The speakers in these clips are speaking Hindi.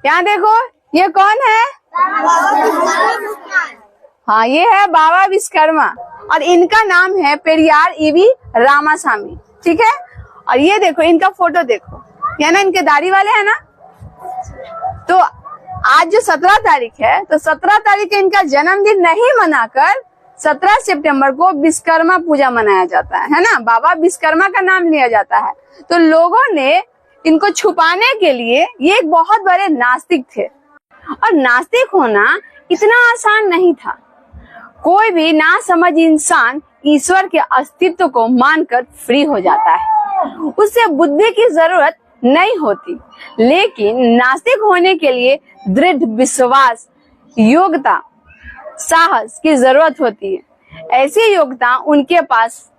यहाँ देखो, ये कौन है? हाँ, ये है बाबा विश्वकर्मा और इनका नाम है पेरियार ईवी रामासामी। ठीक है, और ये देखो इनका फोटो देखो, ये ना इनके दाढ़ी वाले है ना। तो आज जो 17 तारीख है, तो 17 तारीख इनका जन्मदिन नहीं मनाकर 17 सितंबर को विश्वकर्मा पूजा मनाया जाता है ना। बाबा विश्वकर्मा का नाम लिया जाता है। तो लोगों ने इनको छुपाने के लिए, ये एक बहुत बड़े नास्तिक थे और नास्तिक होना इतना आसान नहीं था। कोई भी नासमझ इंसान ईश्वर के अस्तित्व को मानकर फ्री हो जाता है, उससे बुद्धि की जरूरत नहीं होती। लेकिन नास्तिक होने के लिए दृढ़ विश्वास, योग्यता, साहस की जरूरत होती है। ऐसी योग्यता उनके पास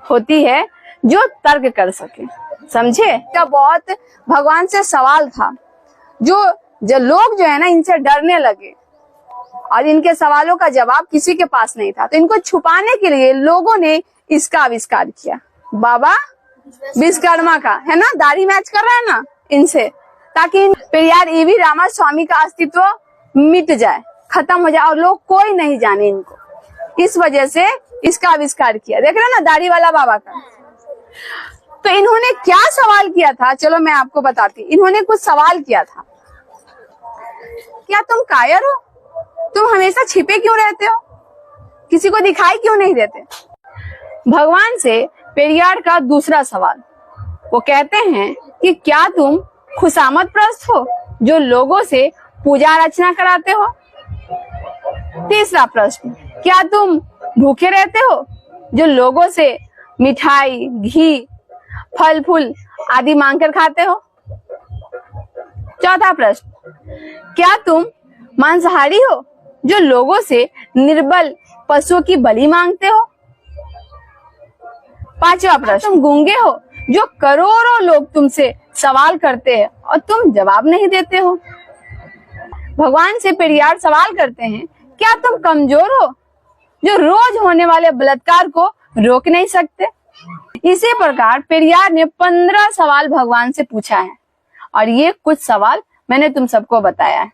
होती है जो तर्क कर सके, समझे। क्या बहुत भगवान से सवाल था, जो लोग जो है ना इनसे डरने लगे और इनके सवालों का जवाब किसी के पास नहीं था। तो इनको छुपाने के लिए लोगों ने इसका आविष्कार किया, बाबा विश्वकर्मा का, है ना। दाढ़ी मैच कर रहा है ना इनसे, ताकि पेरियार ईवी रामास्वामी का अस्तित्व मिट जाए, खत्म हो जाए और लोग कोई नहीं जाने इनको। इस वजह से इसका आविष्कार किया। देख रहे हो ना दाढ़ी वाला बाबा का। तो इन्होंने क्या सवाल किया था, चलो मैं आपको बताती। इन्होंने कुछ सवाल किया था, क्या तुम कायर हो? तुम हमेशा छिपे क्यों रहते हो? किसी को दिखाई क्यों नहीं देते? भगवान से पेरियार का दूसरा सवाल, वो कहते हैं कि क्या तुम खुशामद प्रस्त हो जो लोगों से पूजा अर्चना कराते हो? तीसरा प्रश्न, क्या तुम भूखे रहते हो जो लोगों से मिठाई, घी, फल फूल आदि मांगकर खाते हो? चौथा प्रश्न, क्या तुम मांसाहारी हो जो लोगों से निर्बल पशुओं की बलि मांगते हो? पांचवा प्रश्न, तुम गूंगे हो जो करोड़ों लोग तुमसे सवाल करते हैं और तुम जवाब नहीं देते हो। भगवान से पेरियार सवाल करते हैं, क्या तुम कमजोर हो जो रोज होने वाले बलात्कार को रोक नहीं सकते? इसी प्रकार पेरियार ने 15 सवाल भगवान से पूछा है और ये कुछ सवाल मैंने तुम सबको बताया है।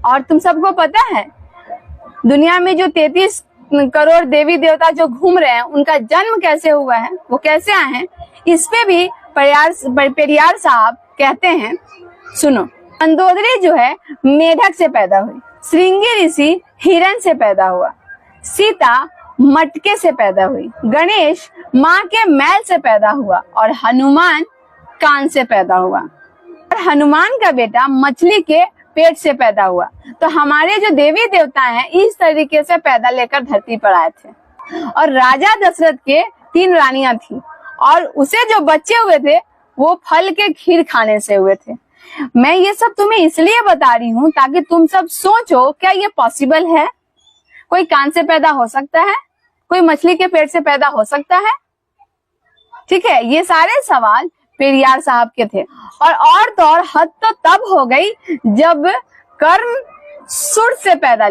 और तुम सबको पता है दुनिया में जो 33 करोड़ देवी देवता जो घूम रहे हैं, उनका जन्म कैसे हुआ है, वो कैसे आए हैं, इस पे भी पेरियार साहब कहते हैं, सुनो। मंदोदरी जो है मेढक से पैदा हुई, श्रृंगी ऋषि हिरण से पैदा हुआ, सीता मटके से पैदा हुई, गणेश माँ के मैल से पैदा हुआ और हनुमान कान से पैदा हुआ और हनुमान का बेटा मछली के पेट से पैदा हुआ। तो हमारे जो देवी देवता हैं इस तरीके से पैदा लेकर धरती पर आए थे। और राजा दशरथ के 3 रानियां थी और उसे जो बच्चे हुए थे वो फल के खीर खाने से हुए थे। मैं ये सब तुम्हें इसलिए बता रही हूँ ताकि तुम सब सोचो, क्या ये पॉसिबल है? कोई कान से पैदा हो सकता है? कोई मछली के पेट से पैदा हो सकता है? ठीक है, ये सारे सवाल पेरियार साहब के थे। और तो और हद तो तब हो गई जब कर्ण सुर से पैदा